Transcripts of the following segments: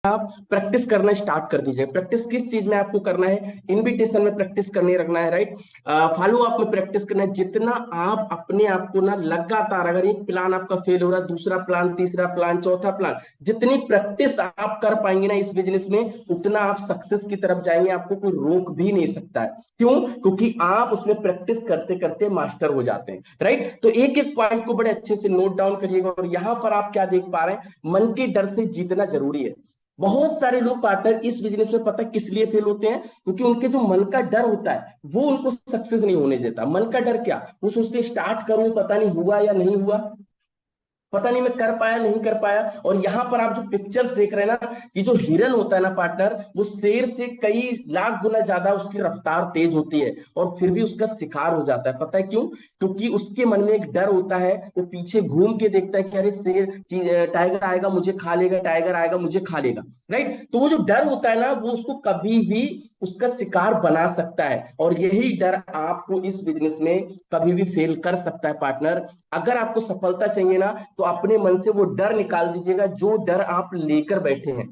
आप प्रैक्टिस करना स्टार्ट कर दीजिए। प्रैक्टिस किस चीज में आपको करना है? इनविटेशन में प्रैक्टिस करने रखना है, राइट। फॉलो अप में प्रैक्टिस करना है। जितना आप अपने आप को ना लगातार, अगर एक प्लान आपका फेल हो रहा है, दूसरा प्लान, तीसरा प्लान, चौथा प्लान, जितनी प्रैक्टिस आप कर पाएंगे ना इस बिजनेस में, उतना आप सक्सेस की तरफ जाएंगे। आपको कोई रोक भी नहीं सकता है। क्यों? क्योंकि आप उसमें प्रैक्टिस करते करते मास्टर हो जाते हैं, राइट। तो एक एक पॉइंट को बड़े अच्छे से नोट डाउन करिएगा। और यहां पर आप क्या देख पा रहे हैं, मन के डर से जीतना जरूरी है। बहुत सारे लोग पार्टनर इस बिजनेस में पता किस लिए फेल होते हैं? क्योंकि उनके जो मन का डर होता है वो उनको सक्सेस नहीं होने देता। मन का डर क्या, वो सोचते स्टार्ट करूं, पता नहीं हुआ या नहीं हुआ, पता नहीं मैं कर पाया नहीं कर पाया। और यहां पर आप जो पिक्चर्स देख रहे हैं ना, कि जो हिरन होता है ना पार्टनर, वो शेर से कई लाख गुना ज्यादा उसकी रफ्तार तेज होती है, और फिर भी उसका शिकार हो जाता है। पता है क्यों? क्योंकि उसके मन में एक डर होता है। वो पीछे घूम के देखता है कि अरे शेर, टाइगर आएगा मुझे खा लेगा, टाइगर आएगा मुझे खा लेगा, राइट। तो वो जो डर होता है ना, वो उसको कभी भी उसका शिकार बना सकता है। और यही डर आपको इस बिजनेस में कभी भी फेल कर सकता है पार्टनर। अगर आपको सफलता चाहिए ना, तो अपने मन से वो डर निकाल दीजिएगा जो डर आप लेकर बैठे हैं।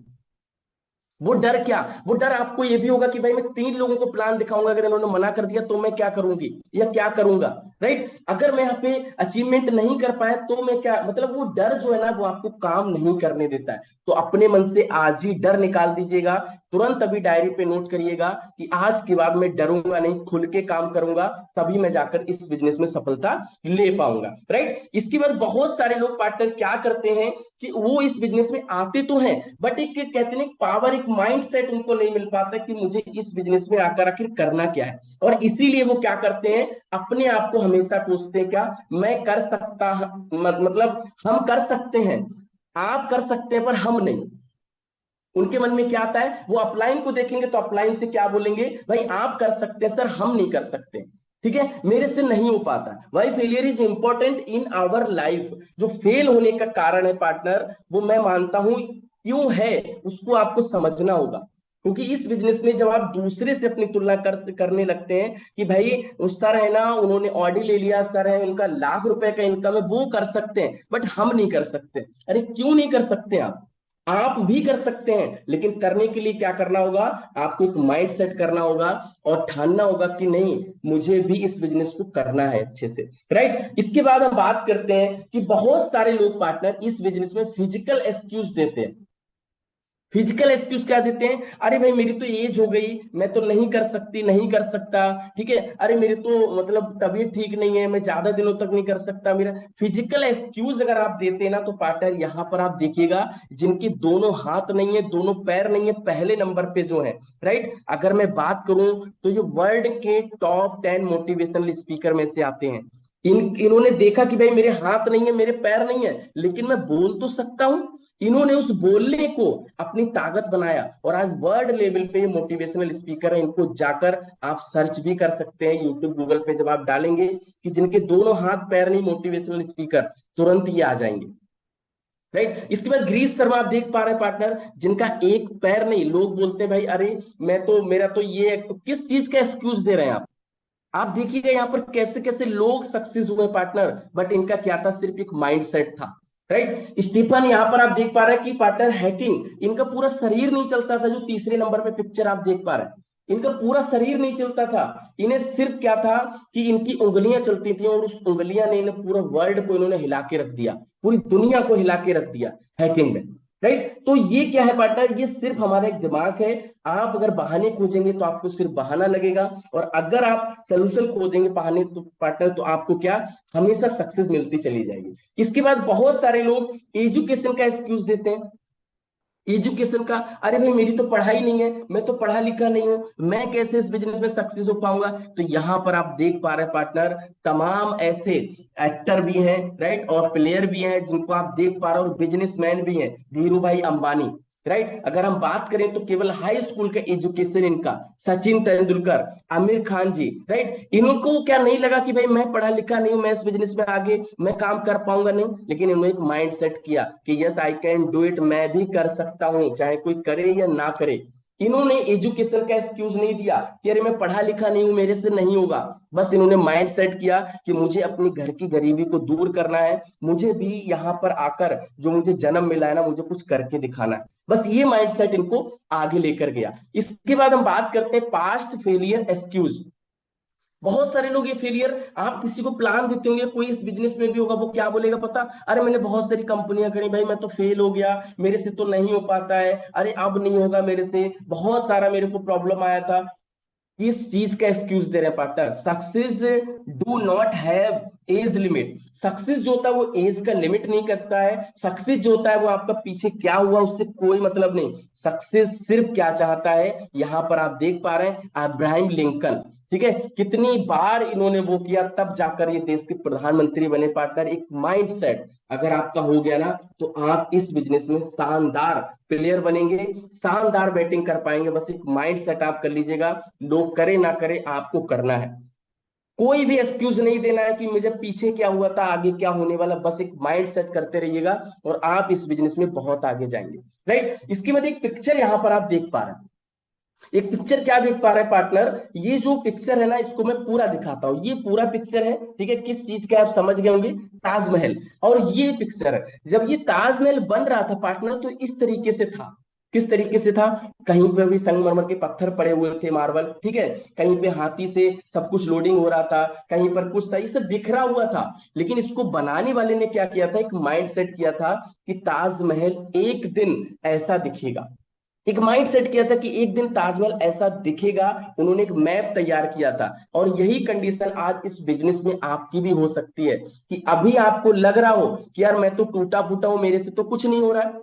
वो डर क्या? वो डर आपको ये भी होगा कि भाई मैं 3 लोगों को प्लान दिखाऊंगा, अगर इन्होंने मना कर दिया तो मैं क्या करूंगी या क्या करूंगा, राइट। अगर मैं यहाँ पे अचीवमेंट नहीं कर पाया तो मैं क्या, मतलब वो डर जो है ना वो आपको काम नहीं करने देता है। तो अपने मन से आज ही डर निकाल दीजिएगा। तुरंत अभी डायरी पे नोट करिएगा कि आज के बाद मैं डरूंगा नहीं, खुल के काम करूंगा, तभी मैं जाकर इस बिजनेस में सफलता ले पाऊंगा, राइट। इसके बाद बहुत सारे लोग पार्टनर क्या करते हैं कि वो इस बिजनेस में आते तो हैं, बट एक कहते हैं पावर, एक माइंड सेट उनको नहीं मिल पाता कि मुझे इस बिजनेस में आकर आखिर करना क्या है। और इसीलिए वो क्या करते हैं, अपने आप को हमेशा पूछते हैं क्या, मैं कर सकता, मतलब हम कर सकते हैं, आप कर सकते हैं पर हम नहीं। उनके मन में क्या आता है, वो अपलाइन को देखेंगे तो अपलाइन से क्या बोलेंगे, भाई आप कर सकते हैं सर, हम नहीं कर सकते, ठीक है, मेरे से नहीं हो पाता। भाई failure is important in our life. जो फेल होने का कारण है पार्टनर, वो मैं मानता हूं क्यों है, उसको आपको समझना होगा। क्योंकि इस बिजनेस में जब आप दूसरे से अपनी तुलना करने लगते हैं कि भाई उस सर है ना, उन्होंने ऑडी ले लिया, सर है उनका लाख रुपए का इनकम है, वो कर सकते हैं बट हम नहीं कर सकते। अरे क्यों नहीं कर सकते आप भी कर सकते हैं, लेकिन करने के लिए क्या करना होगा, आपको एक माइंड सेट करना होगा और ठानना होगा कि नहीं, मुझे भी इस बिजनेस को करना है अच्छे से, राइट। इसके बाद हम बात करते हैं कि बहुत सारे लोग पार्टनर इस बिजनेस में फिजिकल एक्सक्यूज देते हैं। फिजिकल एक्सक्यूज क्या देते हैं, अरे भाई मेरी तो एज हो गई, मैं तो नहीं कर सकती, नहीं कर सकता, ठीक है, अरे मेरे तो मतलब तबीयत ठीक नहीं है, मैं ज्यादा दिनों तक नहीं कर सकता। मेरा फिजिकल एक्सक्यूज अगर आप देते हैं ना, तो पार्टनर यहाँ पर आप देखिएगा, जिनकी दोनों हाथ नहीं है, दोनों पैर नहीं है, पहले नंबर पे जो है, राइट। अगर मैं बात करूं तो ये वर्ल्ड के टॉप 10 मोटिवेशनल स्पीकर में से आते हैं। इन्होंने देखा कि भाई मेरे हाथ नहीं है, मेरे पैर नहीं है, लेकिन मैं बोल तो सकता हूं। इन्होंने उस बोलने को अपनी ताकत बनाया, और आज वर्ल्ड लेवल पे मोटिवेशनल स्पीकर है। इनको जाकर आप सर्च भी कर सकते हैं यूट्यूब, गूगल पे जब आप डालेंगे कि जिनके दोनों हाथ पैर नहीं, मोटिवेशनल स्पीकर, तुरंत ये आ जाएंगे, राइट। इसके बाद ग्रीस शर्मा आप देख पा रहे हैं पार्टनर, जिनका एक पैर नहीं। लोग बोलते हैं भाई अरे मैं तो, मेरा तो ये है, तो किस चीज का एक्सक्यूज दे रहे हैं आप देखिएगा यहाँ पर कैसे कैसे लोग सक्सेस हुए पार्टनर, बट इनका क्या था, सिर्फ एक माइंड सेट था, राइट। स्टीफन यहाँ पर आप देख पा रहे हैं कि पार्टनर हैकिंग, इनका पूरा शरीर नहीं चलता था। जो तीसरे नंबर पे पिक्चर आप देख पा रहे हैं, इनका पूरा शरीर नहीं चलता था। इन्हें सिर्फ क्या था कि इनकी उंगलियां चलती थी, और उस उंगलियां ने इन्हें पूरा वर्ल्ड को इन्होंने हिला के रख दिया, पूरी दुनिया को हिला के रख दिया हैकिंग में, राइट। तो ये क्या है पार्टनर, ये सिर्फ हमारा एक दिमाग है। आप अगर बहाने खोजेंगे तो आपको सिर्फ बहाना लगेगा, और अगर आप सोल्यूशन खोजेंगे बहाने तो पार्टनर, तो आपको क्या, हमेशा सक्सेस मिलती चली जाएगी। इसके बाद बहुत सारे लोग एजुकेशन का एक्सक्यूज देते हैं। एजुकेशन का, अरे भाई मेरी तो पढ़ाई नहीं है, मैं तो पढ़ा लिखा नहीं हूं, मैं कैसे इस बिजनेस में सक्सेस हो पाऊंगा। तो यहां पर आप देख पा रहे हैं पार्टनर, तमाम ऐसे एक्टर भी हैं, राइट, और प्लेयर भी हैं जिनको आप देख पा रहे हो, और बिजनेसमैन भी हैं, धीरू भाई अंबानी, राइट। अगर हम बात करें तो केवल हाई स्कूल का एजुकेशन इनका, सचिन तेंदुलकर, आमिर खान जी, राइट। इनको क्या नहीं लगा कि भाई मैं पढ़ा लिखा नहीं हूं, मैं इस बिजनेस में आगे मैं काम कर पाऊंगा नहीं, लेकिन इन्होंने एक माइंड सेट किया कि yes I can do it, मैं भी कर सकता हूं, चाहे कोई करे या ना करे। इन्होंने एजुकेशन का एक्सक्यूज नहीं दिया कि अरे मैं पढ़ा लिखा नहीं हूं, मेरे से नहीं होगा। बस इन्होंने माइंड सेट किया कि मुझे अपनी घर की गरीबी को दूर करना है, मुझे भी यहाँ पर आकर जो मुझे जन्म मिला है ना, मुझे कुछ करके दिखाना है। बस ये माइंड सेट इनको आगे लेकर गया। इसके बाद हम बात करते हैं पास्ट फेलियर एक्सक्यूज। बहुत सारे लोग ये फेलियर, आप किसी को प्लान देते होंगे, कोई इस बिजनेस में भी होगा, वो क्या बोलेगा पता, अरे मैंने बहुत सारी कंपनियां करी भाई, मैं तो फेल हो गया, मेरे से तो नहीं हो पाता है, अरे अब नहीं होगा मेरे से, बहुत सारा मेरे को प्रॉब्लम आया था। किस चीज का एक्सक्यूज दे रहे हैं partner? Success do not have age limit. Success जो होता है वो एज का लिमिट नहीं करता है। सक्सेस जो होता है वो आपका पीछे क्या हुआ उससे कोई मतलब नहीं। सक्सेस सिर्फ क्या चाहता है, यहां पर आप देख पा रहे हैं अब्राहम लिंकन, ठीक है, कितनी बार इन्होंने वो किया, तब जाकर ये देश के प्रधानमंत्री बने। पार्टनर एक माइंड सेट अगर आपका हो गया ना, तो आप इस बिजनेस में शानदार प्लेयर बनेंगे, शानदार बैटिंग कर पाएंगे। बस एक माइंड सेट आप कर लीजिएगा, लोग करे ना करे आपको करना है। कोई भी एक्सक्यूज नहीं देना है कि मुझे पीछे क्या हुआ था आगे क्या होने वाला, बस एक माइंड सेट करते रहिएगा और आप इस बिजनेस में बहुत आगे जाएंगे। राइट, इसके बाद एक पिक्चर यहां पर आप देख पा रहे हैं। एक पिक्चर क्या देख पा रहे हैं पार्टनर, ये जो पिक्चर है ना, इसको मैं पूरा दिखाता हूँ। ये पूरा पिक्चर है, ठीक है, किस चीज का आप समझ गए होंगे, ताजमहल। और ये पिक्चर है, जब ये ताजमहल बन रहा था पार्टनर, तो इस तरीके से था। किस तरीके से था? कहीं पे भी संगमरमर के पत्थर पड़े हुए थे, मार्बल, ठीक है, कहीं पे हाथी से सब कुछ लोडिंग हो रहा था, कहीं पर कुछ था, ये सब बिखरा हुआ था। लेकिन इसको बनाने वाले ने क्या किया था, एक माइंड सेट किया था कि ताजमहल एक दिन ऐसा दिखेगा। एक माइंड सेट किया था कि एक दिन ताजमहल ऐसा दिखेगा। उन्होंने एक मैप तैयार किया था। और यही कंडीशन आज इस बिजनेस में आपकी भी हो सकती है कि अभी आपको लग रहा हो कि यार मैं तो टूटा फूटा हूं, मेरे से तो कुछ नहीं हो रहा है,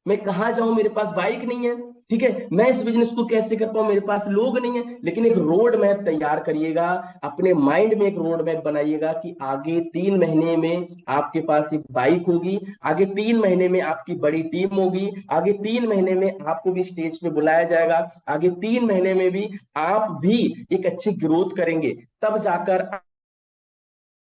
मैं कहाँ जाऊं, मेरे पास बाइक नहीं है, ठीक है, मैं इस बिजनेस को कैसे कर पाऊं, मेरे पास लोग नहीं है। लेकिन एक रोड मैप तैयार करिएगा, अपने माइंड में एक रोड मैप बनाइएगा कि आगे 3 महीने में आपके पास एक बाइक होगी, आगे 3 महीने में आपकी बड़ी टीम होगी, आगे 3 महीने में आपको भी स्टेज पे बुलाया जाएगा, आगे 3 महीने में भी आप भी एक अच्छी ग्रोथ करेंगे, तब जाकर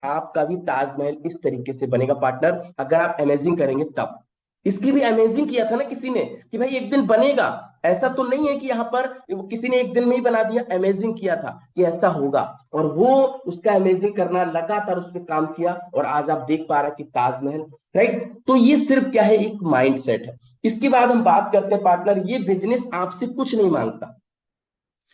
आपका भी ताजमहल इस तरीके से बनेगा पार्टनर, अगर आप अमेजिंग करेंगे तब। इसकी भी अमेजिंग किया था ना किसी ने कि भाई एक दिन बनेगा, ऐसा तो नहीं है कि यहाँ पर किसी ने एक दिन में ही बना दिया, अमेजिंग किया था कि ऐसा होगा। और वो उसका अमेजिंग करना, लगातार उस पर काम किया, और आज आप देख पा रहे हैं कि ताजमहल। राइट, तो ये सिर्फ क्या है, एक माइंड सेट है। इसके बाद हम बात करते हैं पार्टनर, ये बिजनेस आपसे कुछ नहीं मांगता,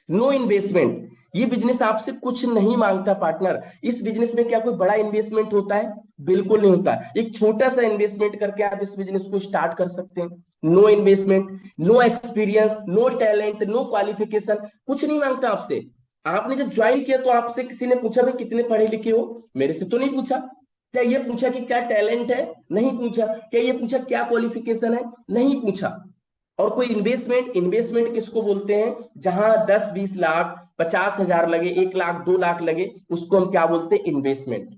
नो इन्वेस्टमेंट। ये बिजनेस आपसे कुछ नहीं मांगता पार्टनर। इस बिजनेस में क्या कोई बड़ा इन्वेस्टमेंट होता है? बिल्कुल नहीं होता। एक छोटा सा इन्वेस्टमेंट करके आप इस बिजनेस को स्टार्ट कर सकते हैं। No investment, no experience, no talent, no qualification, कुछ नहीं मांगता आपसे। आपने जब ज्वाइन किया तो आपसे किसी ने पूछा भाई कितने पढ़े लिखे हो? मेरे से तो नहीं पूछा। क्या ये पूछा कि क्या टैलेंट है? नहीं पूछा। क्या ये पूछा क्या क्वालिफिकेशन है? नहीं पूछा। और कोई इन्वेस्टमेंट, इन्वेस्टमेंट किसको बोलते हैं, जहां 10-20 लाख, 50,000 लगे, 1 लाख, 2 लाख लगे, उसको हम क्या बोलते हैं, इन्वेस्टमेंट।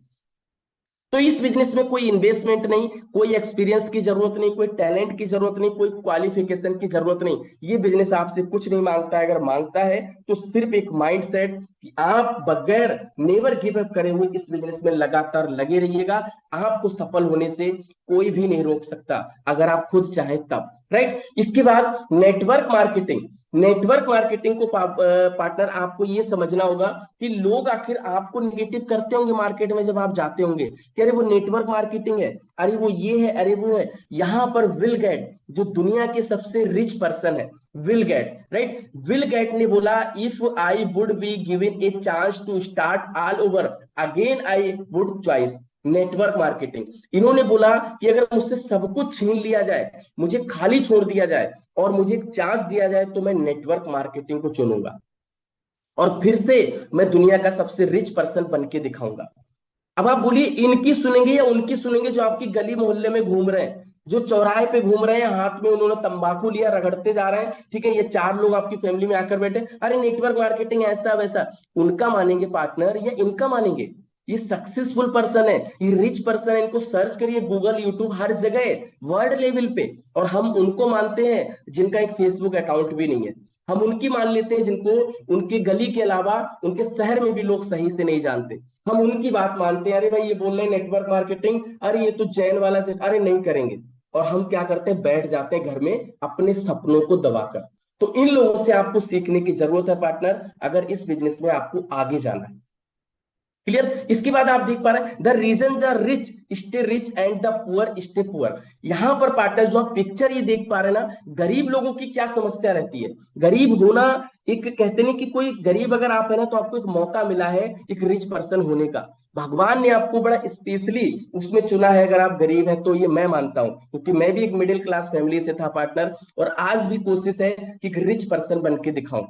तो इस बिजनेस में कोई इन्वेस्टमेंट नहीं, कोई एक्सपीरियंस की जरूरत नहीं, कोई टैलेंट की जरूरत नहीं, कोई क्वालिफिकेशन की जरूरत नहीं। ये बिजनेस आपसे कुछ नहीं मांगता है। अगर मांगता है तो सिर्फ एक माइंड सेट कि आप बगैर नेवर गिव अप करे हुए इस बिजनेस में लगातार लगे रहिएगा। आपको सफल होने से कोई भी नहीं रोक सकता, अगर आप खुद चाहें तब। राइट, इसके बाद नेटवर्क मार्केटिंग। नेटवर्क मार्केटिंग को पार्टनर आपको ये समझना होगा कि लोग आखिर आपको निगेटिव करते होंगे मार्केट में जब आप जाते होंगे कि अरे वो नेटवर्क मार्केटिंग है, अरे वो ये है, अरे वो है। यहां पर विल गेट, जो दुनिया के सबसे रिच पर्सन है, Bill Gates, right, Bill Gates ने बोला, if I would be given a chance to start all over again I would choice network marketing. इन्होंने बोला कि अगर मुझसे सब कुछ छीन लिया जाए, मुझे खाली छोड़ दिया जाए और मुझे एक चांस दिया जाए, तो मैं नेटवर्क मार्केटिंग को चुनूंगा और फिर से मैं दुनिया का सबसे रिच पर्सन बन के दिखाऊंगा। अब आप बोलिए इनकी सुनेंगे या उनकी सुनेंगे जो आपकी गली मोहल्ले में घूम रहे हैं, जो चौराहे पे घूम रहे हैं, हाथ में उन्होंने तंबाकू लिया, रगड़ते जा रहे हैं, ठीक है, ये 4 लोग आपकी फैमिली में आकर बैठे, अरे नेटवर्क मार्केटिंग ऐसा वैसा, उनका मानेंगे पार्टनर या इनका मानेंगे? ये सक्सेसफुल पर्सन है, ये रिच पर्सन है, इनको सर्च करिए गूगल, यूट्यूब, हर जगह, वर्ल्ड लेवल पे। और हम उनको मानते हैं जिनका एक फेसबुक अकाउंट भी नहीं है। हम उनकी मान लेते हैं जिनको उनके गली के अलावा उनके शहर में भी लोग सही से नहीं जानते। हम उनकी बात मानते हैं, अरे भाई ये बोल रहे हैं नेटवर्क मार्केटिंग, अरे ये तो जैन वाला से, अरे नहीं करेंगे। और हम क्या करते हैं, बैठ जाते हैं घर में अपने सपनों को दबाकर। तो इन लोगों से आपको सीखने की जरूरत है पार्टनर, अगर इस बिजनेस में आपको आगे जाना है। क्लियर। इसके बाद आप देख पा रहे हैं the reason the rich stay rich and the poor stay poor. यहां पर पार्टनर जो आप पिक्चर ये देख पा रहे हैं ना, गरीब लोगों की क्या समस्या रहती है। गरीब होना एक, कहते नहीं कि कोई गरीब अगर आप है ना तो आपको एक मौका मिला है एक रिच पर्सन होने का। भगवान ने आपको बड़ा स्पेशली उसमें चुना है, अगर आप गरीब हैं तो ये मैं मानता हूं, क्योंकि मैं भी एक मिडिल क्लास फैमिली से था पार्टनर, और आज भी कोशिश है कि एक रिच पर्सन बन के दिखाऊं।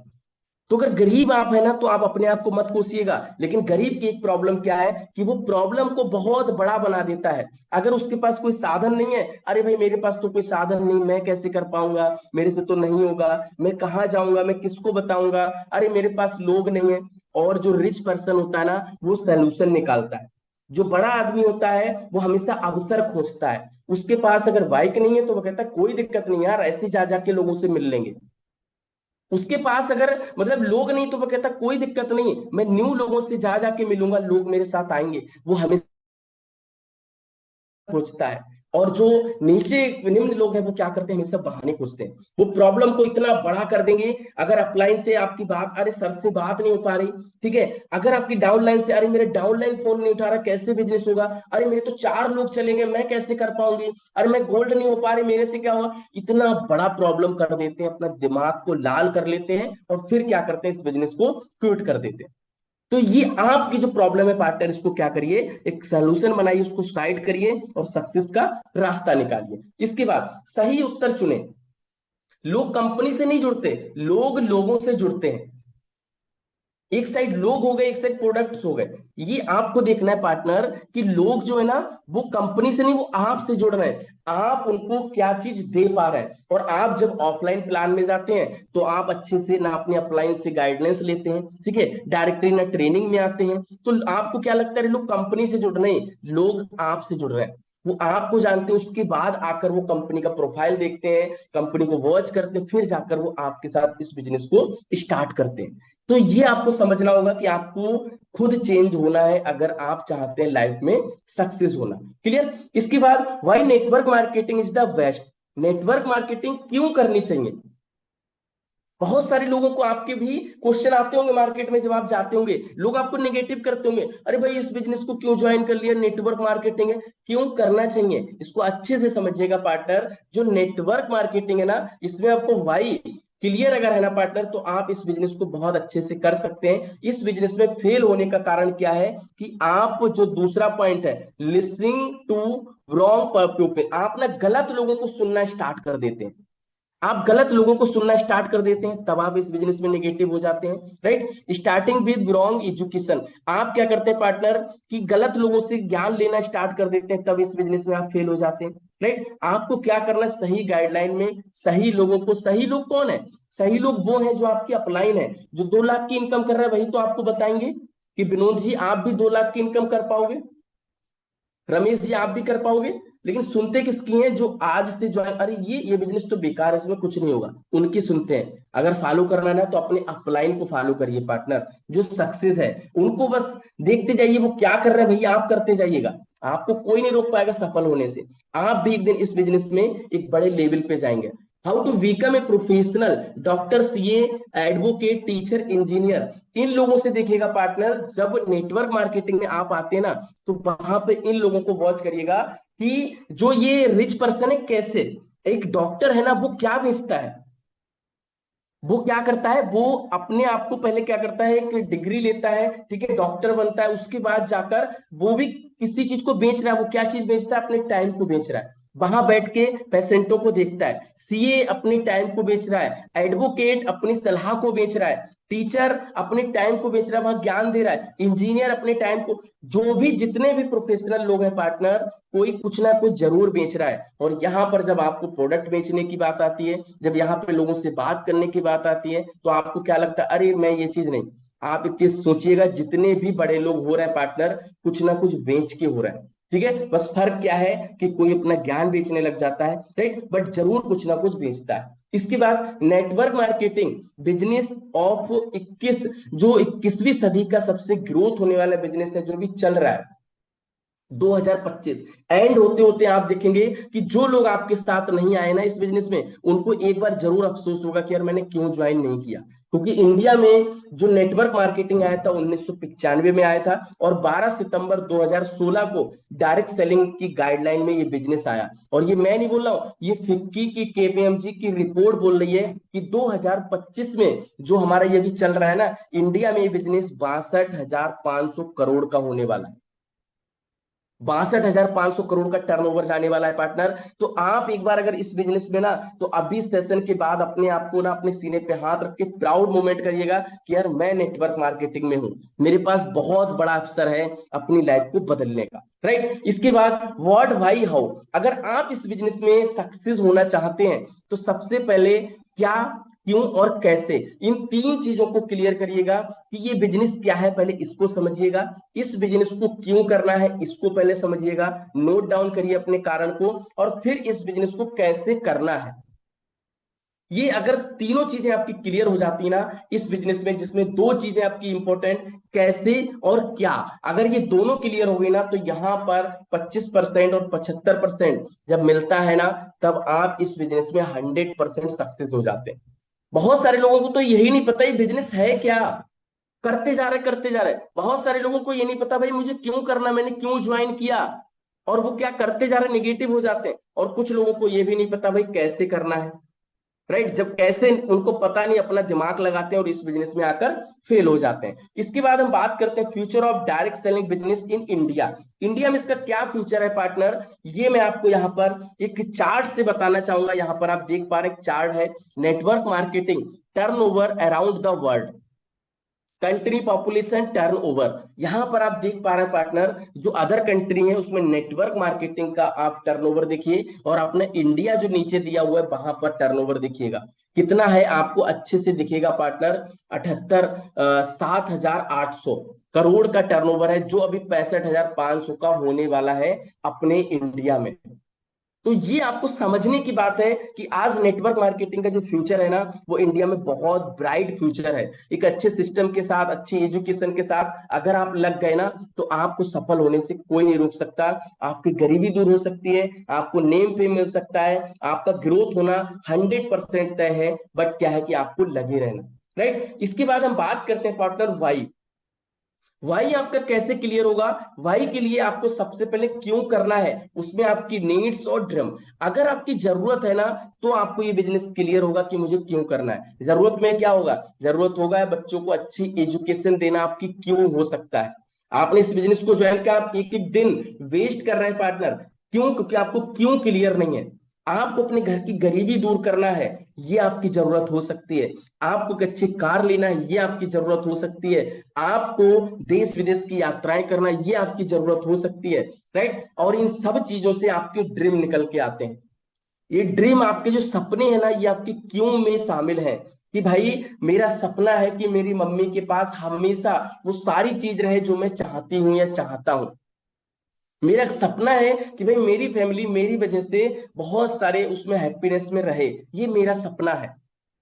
तो अगर गरीब आप है ना तो आप अपने आप को मत कोसिएगा, लेकिन गरीब की एक प्रॉब्लम क्या है कि वो प्रॉब्लम को बहुत बड़ा बना देता है। अगर उसके पास कोई साधन नहीं है, अरे भाई मेरे पास तो कोई साधन नहीं, मैं कैसे कर पाऊंगा, मेरे से तो नहीं होगा, मैं कहाँ जाऊंगा, मैं किसको बताऊंगा, अरे मेरे पास लोग नहीं है। और जो रिच पर्सन होता है ना, वो सोल्यूशन निकालता है। जो बड़ा आदमी होता है वो हमेशा अवसर खोजता है। उसके पास अगर बाइक नहीं है तो वो कहता है कोई दिक्कत नहीं यार, ऐसे जा जाके लोगों से मिल लेंगे। उसके पास अगर मतलब लोग नहीं तो वो कहता कोई दिक्कत नहीं, मैं न्यू लोगों से जा जाके मिलूंगा, लोग मेरे साथ आएंगे। वो हमेशा खोजता है। और जो नीचे निम्न लोग हैं वो क्या करते हैं, हमेशा बहाने खोजते हैं। वो प्रॉब्लम को इतना बड़ा कर देंगे। अगर अपलाइन से आपकी बात, अरे सर से बात नहीं हो पा रही, ठीक है, अगर आपकी डाउनलाइन से, अरे मेरे डाउनलाइन फोन नहीं उठा रहा, कैसे बिजनेस होगा, अरे मेरे तो 4 लोग चलेंगे, मैं कैसे कर पाऊंगी, अरे मैं गोल्ड नहीं हो पा रही, मेरे से क्या हुआ, इतना बड़ा प्रॉब्लम कर देते हैं, अपना दिमाग को लाल कर लेते हैं, और फिर क्या करते हैं, इस बिजनेस को क्विट कर देते हैं। तो ये आपकी जो प्रॉब्लम है पार्टनर, इसको क्या करिए, एक सलूशन बनाइए, उसको साइड करिए और सक्सेस का रास्ता निकालिए। इसके बाद सही उत्तर चुने। लोग कंपनी से नहीं जुड़ते, लोग लोगों से जुड़ते हैं। एक साइड लोग हो गए, एक साइड प्रोडक्ट्स हो गए। ये आपको देखना है पार्टनर कि लोग जो है ना वो कंपनी से नहीं, वो आप से जुड़ रहे हैं। आप उनको क्या चीज दे पा रहे हैं। और आप जब ऑफलाइन प्लान में जाते हैं तो आप अच्छे से ना अपने अपलाइन से गाइडेंस लेते हैं, ठीक है, डायरेक्टली ना ट्रेनिंग में आते हैं, तो आपको क्या लगता है लोग कंपनी से जुड़ रहे हैं, लोग आपसे जुड़ रहे हैं। वो आपको जानते हैं, उसके बाद आकर वो कंपनी का प्रोफाइल देखते हैं, कंपनी को वॉच करते हैं, फिर जाकर वो आपके साथ इस बिजनेस को स्टार्ट करते हैं। तो ये आपको समझना होगा कि आपको खुद चेंज होना है अगर आप चाहते हैं लाइफ में सक्सेस होना। क्लियर। इसके बाद why network marketing is the best. Network marketing क्यों करनी चाहिए। बहुत सारे लोगों को आपके भी क्वेश्चन आते होंगे मार्केट में, जब आप जाते होंगे लोग आपको नेगेटिव करते होंगे, अरे भाई इस बिजनेस को क्यों ज्वाइन कर लिया, नेटवर्क मार्केटिंग है, क्यों करना चाहिए, इसको अच्छे से समझिएगा पार्टनर। जो नेटवर्क मार्केटिंग है ना, इसमें आपको वाई क्लियर अगर है ना पार्टनर, तो आप इस बिजनेस को बहुत अच्छे से कर सकते हैं। इस बिजनेस में फेल होने का कारण क्या है कि आप, जो दूसरा पॉइंट है, लिसनिंग टू रॉन्ग पीपल, आप ना गलत लोगों को सुनना स्टार्ट कर देते हैं। आप गलत लोगों को सुनना स्टार्ट कर देते हैं, तब आप इस बिजनेस में नेगेटिव हो जाते हैं, right. Starting with wrong education, आप क्या करते हैं पार्टनर कि गलत लोगों से ज्ञान लेना स्टार्ट कर देते हैं, तब इस बिजनेस में आप फेल हो जाते हैं, राइट। आपको क्या करना है, सही गाइडलाइन में सही लोगों को, सही लोग कौन है, सही लोग वो हैं जो आपकी अपलाइन है, जो 2 लाख की इनकम कर रहा है, वही तो आपको बताएंगे कि विनोद जी आप भी 2 लाख की इनकम कर पाओगे, रमेश जी आप भी कर पाओगे। लेकिन सुनते किसकी हैं, जो आज से ज्वाइन, अरे ये बिजनेस तो बेकार है, इसमें कुछ नहीं होगा, उनकी सुनते हैं। अगर फॉलो करना है ना तो अपने अपलाइन को फॉलो करिए पार्टनर, जो सक्सेस है उनको बस देखते जाइए, वो क्या कर रहे हैं भैया आप करते जाइएगा। आपको कोई नहीं रोक पाएगा सफल होने से। आप भी एक दिन इस बिजनेस में एक बड़े लेवल पे जाएंगे। How to become a professional, doctor, CA, advocate, teacher, engineer, इन लोगों से देखिएगा पार्टनर। जब नेटवर्क मार्केटिंग में आप आते हैं ना, तो वहां पे इन लोगों को वॉच करिएगा कि जो ये रिच पर्सन है कैसे, एक डॉक्टर है ना वो क्या बेचता है, वो क्या करता है, वो अपने आप को पहले क्या करता है, एक डिग्री लेता है, ठीक है, डॉक्टर बनता है, उसके बाद जाकर वो भी किसी चीज को बेच रहा है। वो क्या चीज बेचता है, अपने टाइम को बेच रहा है, वहां बैठ के पेशेंटों को देखता है। सीए अपने टाइम को बेच रहा है, एडवोकेट अपनी सलाह को बेच रहा है, टीचर अपने टाइम को बेच रहा है, वहां ज्ञान दे रहा है, इंजीनियर अपने टाइम को, जो भी जितने भी प्रोफेशनल लोग हैं पार्टनर, कोई कुछ ना कुछ जरूर बेच रहा है। और यहाँ पर जब आपको प्रोडक्ट बेचने की बात आती है, जब यहाँ पे लोगों से बात करने की बात आती है, तो आपको क्या लगता है, अरे मैं ये चीज नहीं। आप एक चीज सोचिएगा, जितने भी बड़े लोग हो रहे हैं पार्टनर, कुछ ना कुछ बेच के हो रहा है, ठीक है। बस फर्क क्या है कि कोई अपना ज्ञान बेचने लग जाता है, राइट, बट जरूर कुछ ना कुछ बेचता है। इसके बाद नेटवर्क मार्केटिंग बिजनेस ऑफ 21, जो 21वीं सदी का सबसे ग्रोथ होने वाला बिजनेस है, जो भी चल रहा है। 2025 एंड होते होते आप देखेंगे कि जो लोग आपके साथ नहीं आए ना इस बिजनेस में, उनको एक बार जरूर अफसोस होगा कि यार मैंने क्यों ज्वाइन नहीं किया। क्योंकि इंडिया में जो नेटवर्क मार्केटिंग आया था 1995 में आया था, और 12 सितंबर 2016 को डायरेक्ट सेलिंग की गाइडलाइन में ये बिजनेस आया। और ये मैं नहीं बोल रहा हूँ, ये फिक्की की केपीएमजी की रिपोर्ट बोल रही है कि 2025 में जो हमारा ये भी चल रहा है ना, इंडिया में ये बिजनेस 62,500 करोड़ का होने वाला है। 62,500 करोड़ का टर्नओवर जाने वाला है पार्टनर। तो आप एक बार अगर इस बिजनेस में ना, तो अभी सेशन के बाद अपने आप को ना अपने सीने पे हाथ रख के प्राउड मोमेंट करिएगा कि यार मैं नेटवर्क मार्केटिंग में हूं, मेरे पास बहुत बड़ा अवसर है अपनी लाइफ को बदलने का। राइट, इसके बाद व्हाट व्हाई हाउ, अगर आप इस बिजनेस में सक्सेस होना चाहते हैं तो सबसे पहले क्या, क्यों और कैसे, इन तीन चीजों को क्लियर करिएगा कि ये बिजनेस क्या है, पहले इसको समझिएगा। इस बिजनेस को क्यों करना है इसको पहले समझिएगा, नोट डाउन करिए अपने कारण को, और फिर इस बिजनेस को कैसे करना है। ये अगर तीनों चीजें आपकी क्लियर हो जाती ना इस बिजनेस में, जिसमें दो चीजें आपकी इंपॉर्टेंट, कैसे और क्या, अगर ये दोनों क्लियर हो गई ना, तो यहां पर 25% और 75% जब मिलता है ना, तब आप इस बिजनेस में 100% सक्सेस हो जाते हैं। बहुत सारे लोगों को तो यही नहीं पता ये बिजनेस है क्या, करते जा रहे। बहुत सारे लोगों को ये नहीं पता भाई मुझे क्यों करना, मैंने क्यों ज्वाइन किया, और वो क्या करते जा रहे, निगेटिव हो जाते हैं। और कुछ लोगों को ये भी नहीं पता भाई कैसे करना है। राइट, जब कैसे उनको पता नहीं, अपना दिमाग लगाते हैं और इस बिजनेस में आकर फेल हो जाते हैं। इसके बाद हम बात करते हैं future of direct selling business in India. India में इसका क्या फ्यूचर है पार्टनर, ये मैं आपको यहाँ पर एक चार्ट से बताना चाहूंगा। यहाँ पर आप देख पा रहे एक चार्ट है, network marketing turnover around the world, country population turnover. यहां पर आप देख पा रहे हैं पार्टनर, जो अदर कंट्री है उसमें नेटवर्क मार्केटिंग का आप टर्नओवर देखिए, और अपने इंडिया जो नीचे दिया हुआ है वहां पर टर्नओवर देखिएगा कितना है, आपको अच्छे से दिखेगा पार्टनर। 7,800 करोड़ का टर्नओवर है, जो अभी 65,500 का होने वाला है अपने इंडिया में। तो ये आपको समझने की बात है कि आज नेटवर्क मार्केटिंग का जो फ्यूचर है ना, वो इंडिया में बहुत ब्राइट फ्यूचर है। एक अच्छे सिस्टम के साथ, अच्छे एजुकेशन के साथ अगर आप लग गए ना, तो आपको सफल होने से कोई नहीं रोक सकता। आपकी गरीबी दूर हो सकती है, आपको नेम पे मिल सकता है, आपका ग्रोथ होना 100% तय है। बट क्या है कि आपको लगे रहना। राइट, इसके बाद हम बात करते हैं पार्टनर वाई। वाई आपका कैसे क्लियर होगा, वाई के लिए आपको सबसे पहले क्यों करना है, उसमें आपकी नीड्स और ड्रीम। अगर आपकी जरूरत है ना, तो आपको ये बिजनेस क्लियर होगा कि मुझे क्यों करना है। जरूरत में क्या होगा, जरूरत होगा बच्चों को अच्छी एजुकेशन देना, आपकी क्यों हो सकता है। आपने इस बिजनेस को ज्वाइन किया, आप एक एक दिन वेस्ट कर रहे हैं पार्टनर, क्यों, क्योंकि आपको क्यों क्लियर नहीं है। आपको अपने घर की गरीबी दूर करना है, ये आपकी जरूरत हो सकती है। आपको एक अच्छी कार लेना है, ये आपकी जरूरत हो सकती है। आपको देश विदेश की यात्राएं करना, ये आपकी जरूरत हो सकती है। राइट, और इन सब चीजों से आपके ड्रीम निकल के आते हैं। ये ड्रीम, आपके जो सपने हैं ना, ये आपके क्यों में शामिल है। कि भाई मेरा सपना है कि मेरी मम्मी के पास हमेशा वो सारी चीज रहे जो मैं चाहती हूँ या चाहता हूँ। मेरा एक सपना है कि भाई मेरी फैमिली मेरी वजह से बहुत सारे उसमें हैप्पीनेस में रहे, ये मेरा सपना है।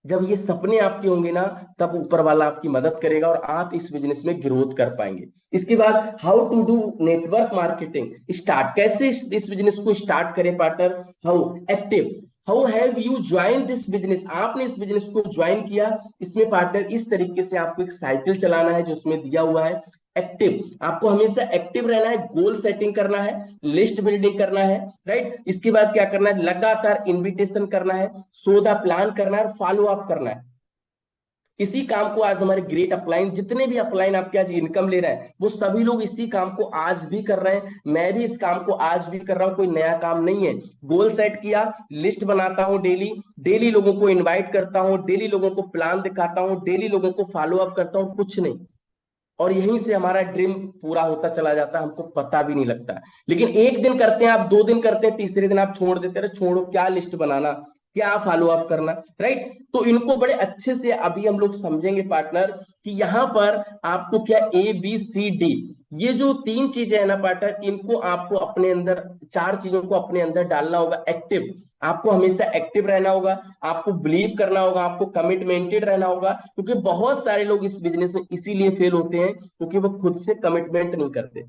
जब ये सपने आपके होंगे ना, तब ऊपर वाला आपकी मदद करेगा और आप इस बिजनेस में ग्रोथ कर पाएंगे। इसके बाद how to do network marketing start, कैसे इस बिजनेस को स्टार्ट करें partner. How active, how have you join this business, आपने इस बिजनेस को ज्वाइन किया। इसमें पार्टनर इस तरीके से आपको एक साइकिल चलाना है जो उसमें दिया हुआ है। एक्टिव, आपको हमेशा एक्टिव रहना है, गोल सेटिंग करना है, लिस्ट बिल्डिंग करना है। राइट, इसके बाद क्या करना है, लगातार इन्विटेशन करना है, सौदा प्लान करना है और फॉलो अप करना है। इसी काम को आज हमारे ग्रेट अपलाइन, जितने भी अपलाइन आपके आज इनकम ले रहे हैं, वो सभी लोग इसी काम को आज भी कर रहे हैं। मैं भी इस काम को आज भी कर रहा हूं, कोई नया काम नहीं है। गोल सेट किया, लिस्ट बनाता हूं डेली, डेली लोगों को इनवाइट करता हूं, डेली लोगों को प्लान दिखाता हूं, डेली लोगों को फॉलो अप करता हूं, कुछ नहीं। और यहीं से हमारा ड्रीम पूरा होता चला जाता है, हमको पता भी नहीं लगता। लेकिन एक दिन करते हैं आप, 2 दिन करते हैं, तीसरे दिन आप छोड़ देते हैं, छोड़ो क्या लिस्ट बनाना, क्या फॉलो अप करना। राइट, तो इनको बड़े अच्छे से अभी हम लोग समझेंगे पार्टनर, कि यहाँ पर आपको क्या ABCD, ये जो 3 चीजें है ना पार्टनर, इनको आपको अपने अंदर, 4 चीजों को अपने अंदर डालना होगा। एक्टिव, आपको हमेशा एक्टिव रहना होगा, आपको बिलीव करना होगा, आपको कमिटमेंटेड रहना होगा। क्योंकि बहुत सारे लोग इस बिजनेस में इसीलिए फेल होते हैं क्योंकि वो खुद से कमिटमेंट नहीं करते।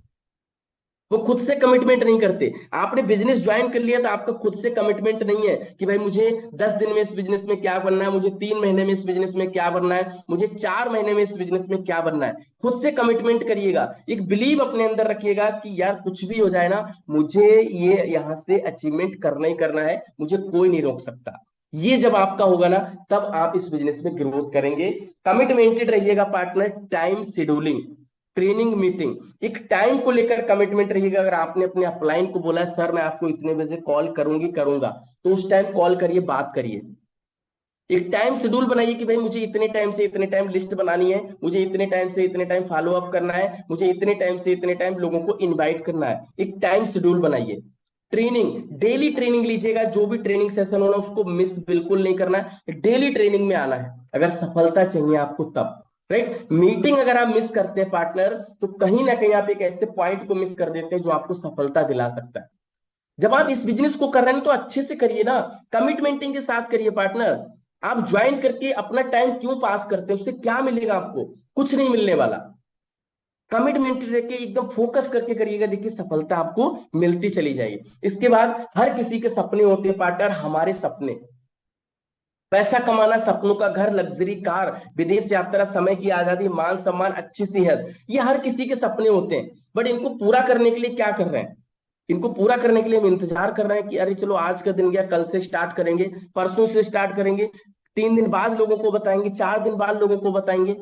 वो खुद से कमिटमेंट नहीं करते। आपने बिजनेस ज्वाइन कर लिया तो आपका खुद से कमिटमेंट नहीं है कि भाई मुझे 10 दिन में इस बिजनेस में क्या बनना है, मुझे 3 महीने में इस बिजनेस में क्या बनना है, मुझे 4 महीने में इस बिजनेस में क्या बनना है। खुद से कमिटमेंट करिएगा, एक बिलीव अपने अंदर रखिएगा कि यार कुछ भी हो जाए ना, मुझे ये यहाँ से अचीवमेंट करना ही करना है, मुझे कोई नहीं रोक सकता। ये जब आपका होगा ना, तब आप इस बिजनेस में ग्रोथ करेंगे। कमिटमेंटेड रहिएगा partner. Time scheduling, training, meeting, एक टाइम को लेकर कमिटमेंट रहिएगा। अगर आपने अपने अपलाइन को बोला है सर मैं आपको इतने बजे कॉल करूंगी करूंगा, तो उस टाइम कॉल करिए, बात करिए। एक टाइम शेड्यूल बनाइए कि भाई मुझे इतने टाइम से इतने टाइम लिस्ट बनानी है, मुझे इतने टाइम से इतने टाइम फॉलो अप करना है, मुझे इतने टाइम से इतने टाइम लोगों को इनवाइट करना है। एक टाइम शेड्यूल बनाइए। ट्रेनिंग, डेली ट्रेनिंग लीजिएगा। जो भी ट्रेनिंग सेशन होना उसको मिस बिल्कुल नहीं करना है, डेली ट्रेनिंग में आना है अगर सफलता चाहिए आपको तब। राइट, मीटिंग अगर आप मिस करते हैं पार्टनर, तो कहीं ना कहीं आप एक ऐसे पॉइंट को मिस कर देते हैं जो आपको सफलता दिला सकता है। जब आप इस बिजनेस को कर रहे हैं तो अच्छे से करिए ना, कमिटमेंटिंग के साथ करिए पार्टनर। आप ज्वाइन करके अपना टाइम क्यों पास करते हैं, उससे क्या मिलेगा आपको? कुछ नहीं मिलने वाला। कमिटमेंट रह के एकदम फोकस करके करिएगा, देखिए सफलता आपको मिलती चली जाएगी। इसके बाद हर किसी के सपने होते हैं पार्टनर, हमारे सपने, पैसा कमाना, सपनों का घर, लग्जरी कार, विदेश यात्रा, समय की आजादी, मान सम्मान, अच्छी सेहत, ये हर किसी के सपने होते हैं। बट इनको पूरा करने के लिए क्या कर रहे हैं? इनको पूरा करने के लिए हम इंतजार कर रहे हैं कि अरे चलो आज का दिन गया, कल से स्टार्ट करेंगे, परसों से स्टार्ट करेंगे, 3 दिन बाद लोगों को बताएंगे, 4 दिन बाद लोगों को बताएंगे।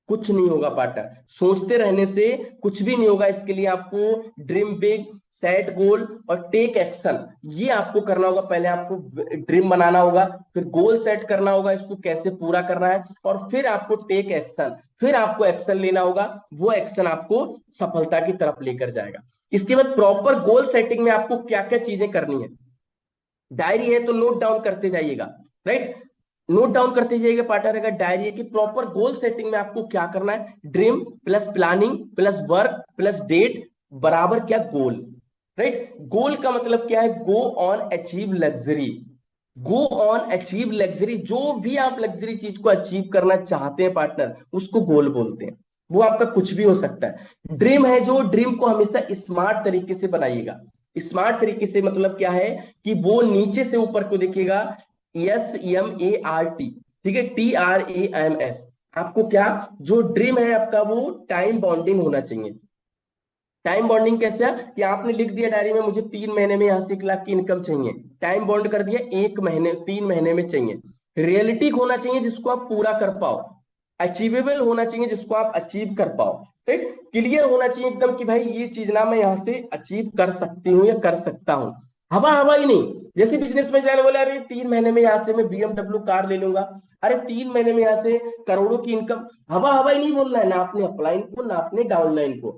कुछ नहीं होगा पार्टनर, सोचते रहने से कुछ भी नहीं होगा। इसके लिए आपको ड्रीम बिग, सेट गोल और टेक एक्शन, ये आपको करना होगा। पहले आपको ड्रीम बनाना होगा, फिर गोल सेट करना होगा, इसको कैसे पूरा करना है, और फिर आपको टेक एक्शन, फिर आपको एक्शन लेना होगा। वो एक्शन आपको सफलता की तरफ लेकर जाएगा। इसके बाद प्रॉपर गोल सेटिंग में आपको क्या क्या चीजें करनी है, डायरी है तो नोट डाउन करते जाइएगा। राइट, नोट डाउन करते जाइएगा पार्टनर। अगर डायरी है कि प्रॉपर गोल सेटिंग में आपको क्या करना है, dream plus planning plus work plus date बराबर क्या गोल। राइट, गोल का मतलब क्या है, go on achieve luxury. Go on achieve luxury, जो भी आप लग्जरी चीज को अचीव करना चाहते हैं पार्टनर, उसको गोल बोलते हैं। वो आपका कुछ भी हो सकता है। ड्रीम है जो, ड्रीम को हमेशा स्मार्ट तरीके से बनाइएगा। स्मार्ट तरीके से मतलब क्या है कि वो नीचे से ऊपर को देखिएगा, SMART, ठीक है, TRAMS। आपको क्या, जो ड्रीम है आपका वो टाइम बॉन्डिंग होना चाहिए। टाइम बॉन्डिंग कैसे है कि आपने लिख दिया डायरी में मुझे 3 महीने में यहाँ से 1 लाख की इनकम चाहिए, टाइम बॉन्ड कर दिया 1 महीने, 3 महीने में चाहिए। रियलिटी होना चाहिए जिसको आप पूरा कर पाओ, अचीवेबल होना चाहिए जिसको आप अचीव कर पाओ। राइट, क्लियर होना चाहिए एकदम कि भाई ये चीज ना मैं यहाँ से अचीव कर सकती हूँ या कर सकता हूँ। हवा हवा ही नहीं, जैसे बिजनेस में जाने बोले अरे 3 महीने में यहाँ से मैं BMW कार ले लूंगा, अरे 3 महीने में यहाँ से करोड़ों की इनकम, हवा हवा ही नहीं बोलना है ना अपने अपलाइन को ना अपने डाउनलाइन को।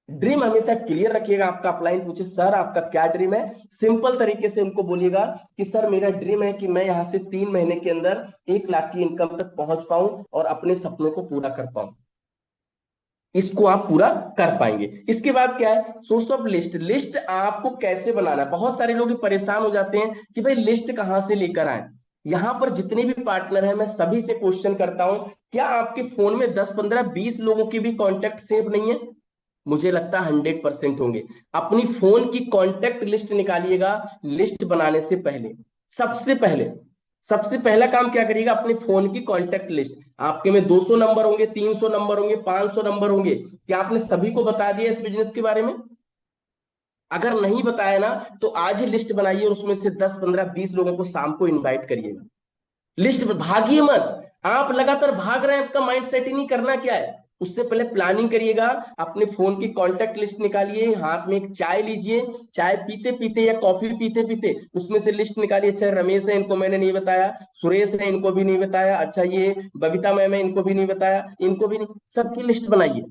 ड्रीम हमेशा क्लियर रखिएगा। आपका अपलाइन पूछे सर आपका क्या ड्रीम है, सिंपल तरीके से उनको बोलिएगा कि सर मेरा ड्रीम है कि मैं यहाँ से 3 महीने के अंदर 1 लाख की इनकम तक पहुंच पाऊं और अपने सपनों को पूरा कर पाऊं। इसको आप पूरा कर पाएंगे। इसके बाद क्या है, सोर्स ऑफ लिस्ट। लिस्ट आपको कैसे बनाना है, बहुत सारे लोग परेशान हो जाते हैं कि भाई लिस्ट कहां से लेकर आए। यहां पर जितने भी पार्टनर हैं मैं सभी से क्वेश्चन करता हूं, क्या आपके फोन में 10 15 20 लोगों के भी कॉन्टेक्ट सेव नहीं है? मुझे लगता है 100% होंगे। अपनी फोन की कॉन्टेक्ट लिस्ट निकालिएगा। लिस्ट बनाने से पहले सबसे पहले सबसे पहला काम क्या करिएगा, अपने फोन की कॉन्टेक्ट लिस्ट। आपके में 200 नंबर होंगे, 300 नंबर होंगे, 500 नंबर होंगे, क्या आपने सभी को बता दिया इस बिजनेस के बारे में? अगर नहीं बताया ना, तो आज ही लिस्ट बनाइए और उसमें से 10 15 20 लोगों को शाम को इनवाइट करिएगा। लिस्ट में भागिए मत। आप लगातार भाग रहे हैं, आपका माइंड सेट ही नहीं करना क्या है। उससे पहले प्लानिंग करिएगा। अपने फोन की कॉन्टेक्ट लिस्ट निकालिए, हाथ में एक चाय लीजिए, चाय पीते पीते या कॉफी पीते पीते उसमें से लिस्ट निकालिए। अच्छा रमेश है इनको मैंने नहीं बताया, सुरेश है इनको भी नहीं बताया, अच्छा ये बबीता मैम है इनको भी नहीं बताया, इनको भी नहीं, सबकी लिस्ट बनाइए।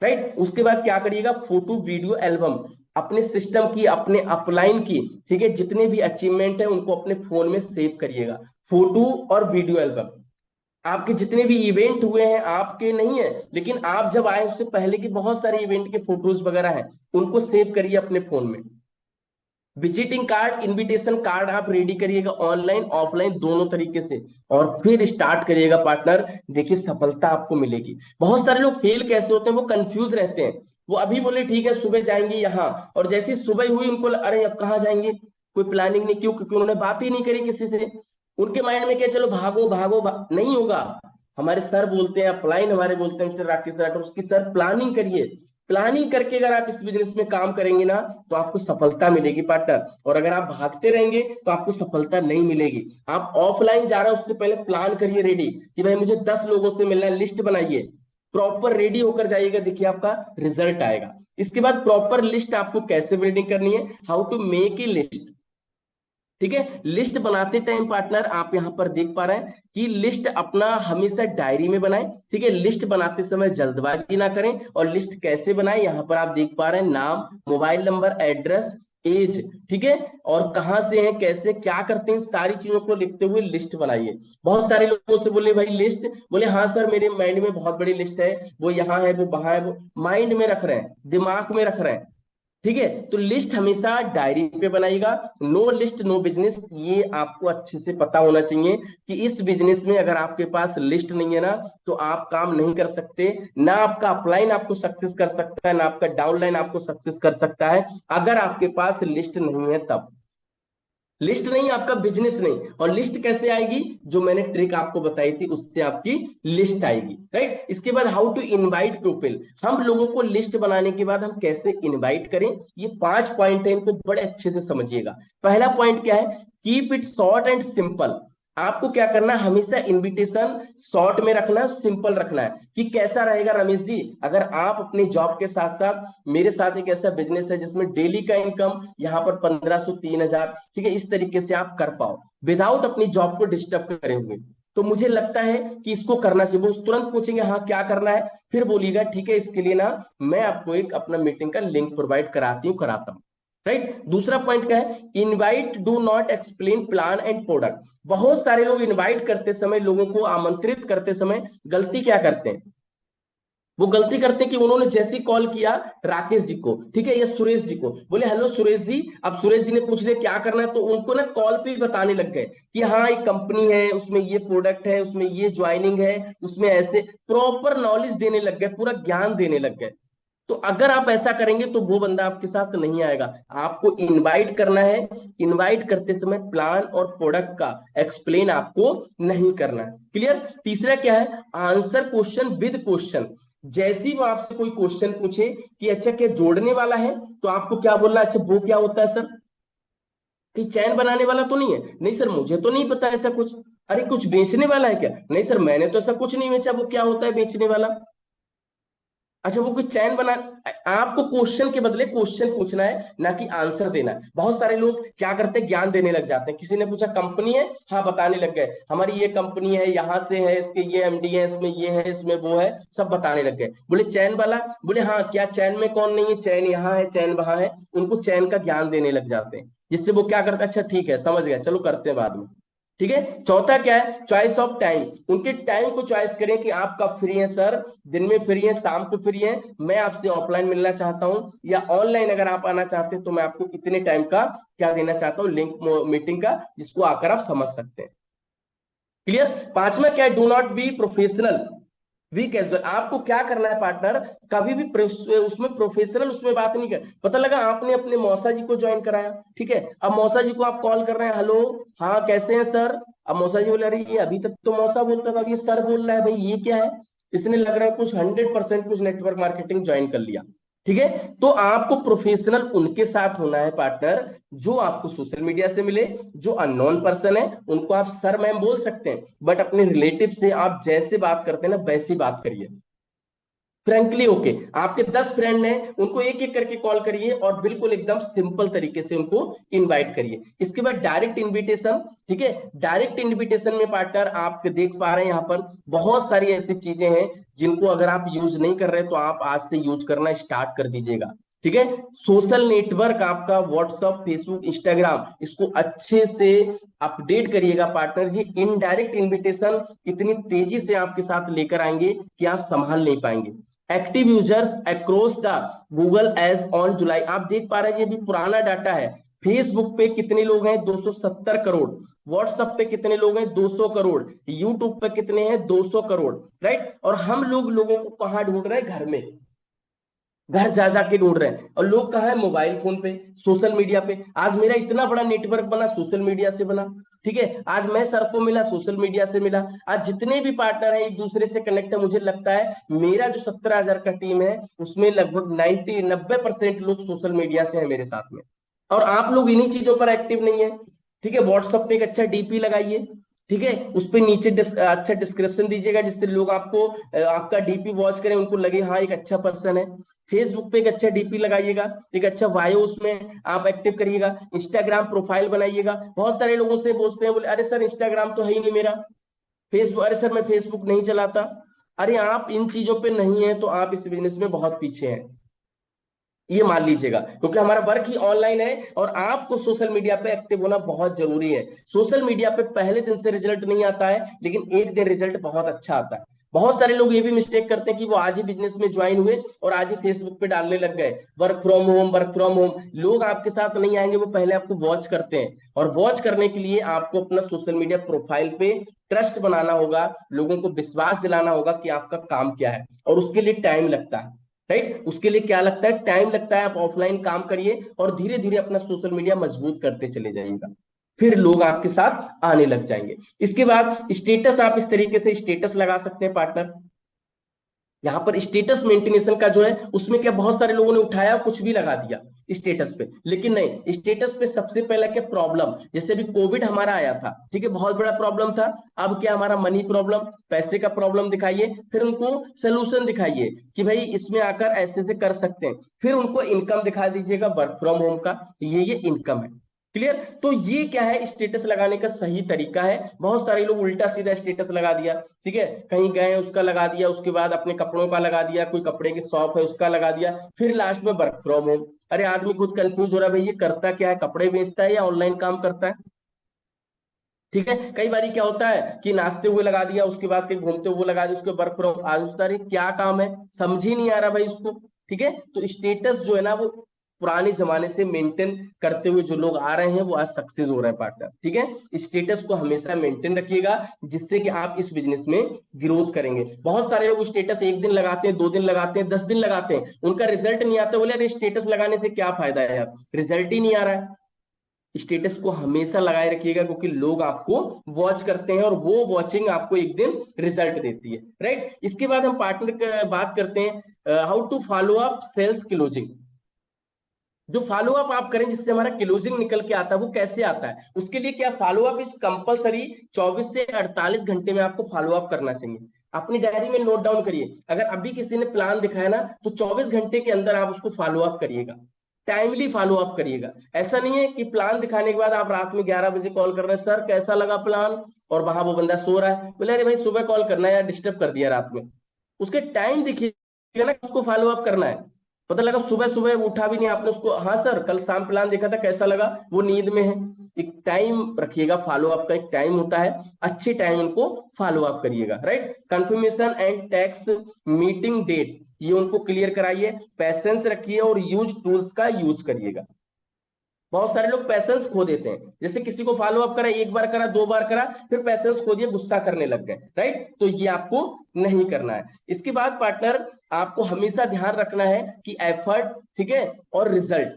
राइट, उसके बाद क्या करिएगा, फोटो वीडियो एल्बम, अपने सिस्टम की, अपने अपलाइन की, ठीक है, जितने भी अचीवमेंट है उनको अपने फोन में सेव करिएगा। फोटो और वीडियो एल्बम, आपके जितने भी इवेंट हुए हैं, आपके नहीं है लेकिन आप जब आए उससे पहले की बहुत सारे इवेंट के फोटोज वगैरह हैं, उनको सेव करिए अपने फोन में। विजिटिंग कार्ड, इनविटेशन कार्ड आप रेडी करिएगा, ऑनलाइन ऑफलाइन दोनों तरीके से, और फिर स्टार्ट करिएगा पार्टनर। देखिए सफलता आपको मिलेगी। बहुत सारे लोग फेल कैसे होते हैं, वो कंफ्यूज रहते हैं वो अभी बोले ठीक है सुबह जाएंगे यहाँ, और जैसे ही सुबह हुई उनको अरे अब कहाँ जाएंगे, कोई प्लानिंग नहीं, क्यों? क्योंकि उन्होंने बात ही नहीं करी किसी से। उनके माइंड में क्या, चलो भागो भागो नहीं होगा। हमारे सर बोलते हैं, अपलाइन हमारे बोलते हैं मिस्टर राकेश राठौर, उसकी सर प्लानिंग करिए। प्लानिंग करके अगर आप इस बिजनेस में काम करेंगे ना, तो आपको सफलता मिलेगी पार्टनर। और अगर आप भागते रहेंगे तो आपको सफलता नहीं मिलेगी। आप ऑफलाइन जा रहे हो उससे पहले प्लान करिए रेडी, कि भाई मुझे 10 लोगों से मिलना है, लिस्ट बनाइए, प्रॉपर रेडी होकर जाइएगा, देखिए आपका रिजल्ट आएगा। इसके बाद प्रॉपर लिस्ट आपको कैसे बिल्डिंग करनी है, how to make a list. ठीक है, लिस्ट बनाते टाइम पार्टनर आप यहां पर देख पा रहे हैं कि लिस्ट अपना हमेशा डायरी में बनाएं। ठीक है, लिस्ट बनाते समय जल्दबाजी ना करें। और लिस्ट कैसे बनाएं, यहां पर आप देख पा रहे हैं नाम, मोबाइल नंबर, एड्रेस, एज, ठीक है, और कहां से हैं, कैसे क्या करते हैं, सारी चीजों को लिखते हुए लिस्ट बनाइए। बहुत सारे लोगों से बोले भाई लिस्ट, बोले हाँ सर मेरे माइंड में बहुत बड़ी लिस्ट है, वो यहाँ है वो वहां है, वो माइंड में रख रहे हैं, दिमाग में रख रहे हैं। ठीक है, तो लिस्ट हमेशा डायरी पे बनाइएगा। नो लिस्ट नो बिजनेस, ये आपको अच्छे से पता होना चाहिए कि इस बिजनेस में अगर आपके पास लिस्ट नहीं है ना, तो आप काम नहीं कर सकते। ना आपका अपलाइन आपको सक्सेस कर सकता है, ना आपका डाउनलाइन आपको सक्सेस कर सकता है, अगर आपके पास लिस्ट नहीं है तब। लिस्ट नहीं, आपका बिजनेस नहीं। और लिस्ट कैसे आएगी, जो मैंने ट्रिक आपको बताई थी उससे आपकी लिस्ट आएगी, राइट। इसके बाद हाउ टू इनवाइट पीपल, हम लोगों को लिस्ट बनाने के बाद हम कैसे इनवाइट करें, ये 5 पॉइंट है, इनको बड़े अच्छे से समझिएगा। पहला पॉइंट क्या है, keep it short and simple. आपको क्या करना है, हमेशा इनविटेशन शॉर्ट में रखना है, सिंपल रखना है। कि कैसा रहेगा रमेश जी, अगर आप अपनी जॉब के साथ साथ मेरे साथ एक ऐसा बिजनेस है जिसमें डेली का इनकम यहाँ पर 1500 3000, ठीक है, इस तरीके से आप कर पाओ विदाउट अपनी जॉब को डिस्टर्ब करे हुए, तो मुझे लगता है कि इसको करना चाहिए। वो तुरंत पूछेंगे हाँ क्या करना है, फिर बोलिएगा ठीक है इसके लिए ना मैं आपको एक अपना मीटिंग का लिंक प्रोवाइड कराती हूँ, कराता हूँ, राइट। दूसरा पॉइंट क्या है, invite do not explain plan and product. बहुत सारे लोग इनवाइट करते समय, लोगों को आमंत्रित करते समय गलती क्या करते हैं, वो गलती करते हैं कि उन्होंने जैसे कॉल किया राकेश जी को, ठीक है, या सुरेश जी को, बोले हेलो सुरेश जी, अब सुरेश जी ने पूछ लिया क्या करना है, तो उनको ना कॉल पे बताने लग गए कि हाँ एक कंपनी है, उसमें ये प्रोडक्ट है, उसमें ये ज्वाइनिंग है, उसमें ऐसे प्रॉपर नॉलेज देने लग गए, पूरा ज्ञान देने लग गए। तो अगर आप ऐसा करेंगे तो वो बंदा आपके साथ नहीं आएगा। आपको इनवाइट करना है, इनवाइट करते समय प्लान और प्रोडक्ट का एक्सप्लेन आपको नहीं करना है। क्लियर। तीसरा क्या है, आंसर क्वेश्चन विद क्वेश्चन। जैसी वो आपसे कोई क्वेश्चन पूछे कि अच्छा क्या जोड़ने वाला है, तो आपको क्या बोलना, अच्छा वो क्या होता है सर, कि चैन बनाने वाला तो नहीं है, नहीं सर मुझे तो नहीं पता ऐसा कुछ। अरे कुछ बेचने वाला है क्या, नहीं सर मैंने तो ऐसा कुछ नहीं बेचा, वो क्या होता है बेचने वाला। अच्छा वो कोई चैन बना, आपको क्वेश्चन के बदले क्वेश्चन पूछना है, ना कि आंसर देना है। बहुत सारे लोग क्या करते हैं, ज्ञान देने लग जाते हैं। किसी ने पूछा कंपनी है, हाँ बताने लग गए हमारी ये कंपनी है, यहाँ से है, इसके ये एमडी है, इसमें ये है, इसमें वो है, सब बताने लग गए। बोले चैन वाला, बोले हाँ क्या चैन में कौन नहीं है, चैन यहाँ है चैन वहां है, उनको चैन का ज्ञान देने लग जाते हैं, जिससे वो क्या करते हैं, अच्छा ठीक है समझ गया चलो करते हैं बाद में। ठीक है। चौथा क्या है, चॉइस ऑफ टाइम। उनके टाइम को चॉइस करें कि आप कब फ्री हैं सर, दिन में फ्री हैं, शाम को फ्री हैं, मैं आपसे ऑफलाइन मिलना चाहता हूं, या ऑनलाइन अगर आप आना चाहते हैं तो मैं आपको इतने टाइम का क्या देना चाहता हूँ, लिंक मीटिंग का, जिसको आकर आप समझ सकते हैं। क्लियर। पांचवा क्या है, do not be professional be casual. आपको क्या करना है पार्टनर, कभी भी उसमें प्रोफेशनल उसमें बात नहीं कर। पता लगा आपने अपने मौसा जी को ज्वाइन कराया, ठीक है, अब मौसा जी को आप कॉल कर रहे हैं, हेलो हाँ कैसे हैं सर, अब मौसा जी बोले अरे ये अभी तक तो मौसा बोलता था, अब ये सर बोल रहा है, भाई ये क्या है। इसने लग रहा है कुछ 100% कुछ नेटवर्क मार्केटिंग ज्वाइन कर लिया। ठीक है, तो आपको प्रोफेशनल उनके साथ होना है पार्टनर, जो आपको सोशल मीडिया से मिले। जो अननोन पर्सन है उनको आप सर मैम बोल सकते हैं, बट अपने रिलेटिव से आप जैसे बात करते हैं ना वैसी बात करिए, फ्रेंकली ओके। आपके 10 फ्रेंड हैं, उनको एक एक करके कॉल करिए और बिल्कुल एकदम सिंपल तरीके से उनको इनवाइट करिए। इसके बाद डायरेक्ट इनविटेशन, ठीक है, डायरेक्ट इनविटेशन में पार्टनर आप देख पा रहे हैं यहाँ पर बहुत सारी ऐसी चीजें हैं जिनको अगर आप यूज नहीं कर रहे तो आप आज से यूज करना स्टार्ट कर दीजिएगा। ठीक है, सोशल नेटवर्क आपका व्हाट्सअप फेसबुक इंस्टाग्राम, इसको अच्छे से अपडेट करिएगा पार्टनर जी। इनडायरेक्ट इनविटेशन इतनी तेजी से आपके साथ लेकर आएंगे कि आप संभाल नहीं पाएंगे। Active users across the Google as on July, आप देख पा रहे हैं ये भी पुराना डाटा है। फेसबुक पे कितने लोग हैं, 270 करोड़। व्हाट्सएप पे कितने लोग हैं, 200 करोड़। यूट्यूब पे कितने हैं, 200 करोड़, राइट। और हम लोगों को कहाँ ढूंढ रहे हैं, घर में। घर जा जाके ढूंढ रहे हैं, और लोग कहाँ है, मोबाइल फोन पे, सोशल मीडिया पे। आज मेरा इतना बड़ा नेटवर्क बना सोशल मीडिया से बना, ठीक है। आज मैं सर को मिला सोशल मीडिया से मिला। आज जितने भी पार्टनर हैं एक दूसरे से कनेक्ट है। मुझे लगता है मेरा जो 17,000 का टीम है उसमें लगभग 90-90% लोग सोशल मीडिया से है मेरे साथ में। और आप लोग इन्हीं चीजों पर एक्टिव नहीं है, ठीक है। व्हाट्सएप पे एक अच्छा डीपी लगाइए, ठीक है। उस पे नीचे अच्छा डिस्क्रिप्शन दीजिएगा, जिससे लोग आपको आपका डीपी वॉच करें, उनको लगे हाँ एक अच्छा पर्सन है। फेसबुक पे एक अच्छा डीपी लगाइएगा, एक अच्छा बायो उसमें आप एक्टिव करिएगा। इंस्टाग्राम प्रोफाइल बनाइएगा। बहुत सारे लोगों से पूछते हैं, बोले अरे सर इंस्टाग्राम तो है ही नहीं मेरा, फेसबुक, अरे सर मैं फेसबुक नहीं चलाता। अरे आप इन चीजों पे नहीं है तो आप इस बिजनेस में बहुत पीछे हैं, ये मान लीजिएगा, क्योंकि हमारा वर्क ही ऑनलाइन है और आपको सोशल मीडिया पे एक्टिव होना बहुत जरूरी है। सोशल मीडिया पे पहले दिन से रिजल्ट नहीं आता है, लेकिन एक दिन रिजल्ट बहुत अच्छा आता है। बहुत सारे लोग ये भी मिस्टेक करते हैं कि वो आज ही बिजनेस में ज्वाइन हुए और आज ही फेसबुक पे डालने लग गए work from home, work from home. लोग आपके साथ नहीं आएंगे, वो पहले आपको वॉच करते हैं, और वॉच करने के लिए आपको अपना सोशल मीडिया प्रोफाइल पे ट्रस्ट बनाना होगा, लोगों को विश्वास दिलाना होगा कि आपका काम क्या है, और उसके लिए टाइम लगता है, राइट। उसके लिए क्या लगता है, टाइम लगता है। आप ऑफलाइन काम करिए और धीरे धीरे अपना सोशल मीडिया मजबूत करते चले जाइएगा, फिर लोग आपके साथ आने लग जाएंगे। इसके बाद स्टेटस, आप इस तरीके से स्टेटस लगा सकते हैं पार्टनर। यहाँ पर स्टेटस मेंटेनेशन का जो है उसमें क्या, बहुत सारे लोगों ने उठाया कुछ भी लगा दिया स्टेटस पे, लेकिन नहीं, स्टेटस पे सबसे पहला क्या प्रॉब्लम, जैसे अभी कोविड हमारा आया था, ठीक है, बहुत बड़ा प्रॉब्लम था। अब क्या, हमारा मनी प्रॉब्लम, पैसे का प्रॉब्लम दिखाइए, फिर उनको सोल्यूशन दिखाइए कि भाई इसमें आकर ऐसे से कर सकते हैं। फिर उनको इनकम दिखा दीजिएगा वर्क फ्रॉम होम का, ये इनकम है। क्लियर। तो ये क्या है, स्टेटस लगाने का सही तरीका है। बहुत सारे लोग उल्टा सीधा स्टेटस लगा दिया, ठीक है, कहीं गए उसका लगा दिया, उसके बाद अपने कपड़ों का लगा दिया, कोई कपड़े की शॉप है उसका लगा दिया, फिर लास्ट में वर्क फ्रॉम होम। अरे आदमी खुद कंफ्यूज हो रहा है, भाई ये करता क्या है, कपड़े बेचता है या ऑनलाइन काम करता है, ठीक है। कई बार क्या होता है कि नाचते हुए लगा दिया, उसके बाद कहीं घूमते हुए लगा दिया, उसके वर्क फ्रॉम, आज उस तारीख क्या काम है समझ ही नहीं आ रहा भाई उसको, ठीक है। तो स्टेटस जो है ना वो पुराने जमाने से मेंटेन करते हुए जो लोग आ रहे हैं वो आज सक्सेस हो रहे हैं पार्टनर, ठीक है। स्टेटस को हमेशा मेंटेन रखिएगा, जिससे कि आप इस बिजनेस में ग्रोथ करेंगे। बहुत सारे लोग स्टेटस एक दिन लगाते हैं, 2 दिन लगाते हैं, 10 दिन लगाते हैं, उनका रिजल्ट नहीं आता, बोले अरे स्टेटस लगाने से क्या फायदा है यार, रिजल्ट ही नहीं आ रहा है। स्टेटस को हमेशा लगाए रखिएगा, क्योंकि लोग आपको वॉच करते हैं और वो वॉचिंग आपको एक दिन रिजल्ट देती है, राइट। इसके बाद हम पार्टनर बात करते हैं how to follow up sales closing. जो फॉलो अप आप करें जिससे हमारा क्लोजिंग निकल के आता है, वो कैसे आता है, उसके लिए क्या, फॉलो अप इज कंपलसरी। 24 से 48 घंटे में आपको फॉलो अप करना चाहिए। अपनी डायरी में नोट डाउन करिए, अगर अभी किसी ने प्लान दिखाया ना तो 24 घंटे के अंदर आप उसको फॉलो अप करिएगा, टाइमली फॉलो अप करिएगा। ऐसा नहीं है कि प्लान दिखाने के बाद आप रात में 11 बजे कॉल कर रहे हैं, सर कैसा लगा प्लान, और वहां वो बंदा सो रहा है, बोले अरे भाई सुबह कॉल करना है यार, डिस्टर्ब कर दिया रात में। उसके टाइम देखिएगा ना, उसको फॉलो अप करना है। पता लगा सुबह सुबह उठा भी नहीं आपने उसको, हाँ सर कल शाम प्लान देखा था कैसा लगा, वो नींद में है। एक टाइम रखिएगा, फॉलो अप का एक टाइम होता है, अच्छे टाइम उनको फॉलो अप करिएगा, right. Confirmation and tax meeting date, ये उनको क्लियर कराइए, पैसेंस रखिए और यूज टूल्स का यूज करिएगा। बहुत सारे लोग पैसेंस खो देते हैं, जैसे किसी को फॉलो अप करा, एक बार करा, 2 बार करा, फिर पैसेंस खो दिया, गुस्सा करने लग गए, राइट। तो ये आपको नहीं करना है। इसके बाद पार्टनर आपको हमेशा ध्यान रखना है कि एफर्ट, ठीक है, और रिजल्ट।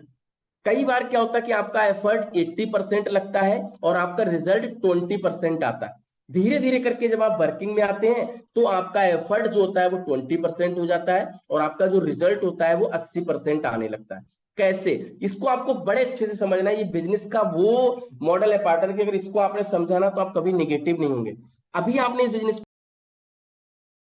कई बार क्या होता है कि आपका एफर्ट 80% लगता है और आपका रिजल्ट 20% आता है। धीरे धीरे करके जब आप वर्किंग में आते हैं तो आपका एफर्ट जो होता है वो 20% हो जाता है और आपका जो रिजल्ट होता है वो 80% आने लगता है। कैसे, इसको आपको बड़े अच्छे से समझना है। ये बिजनेस का वो मॉडल है पार्टनर की, अगर इसको आपने समझा ना तो आप कभी निगेटिव नहीं होंगे। अभी आपने इस बिजनेस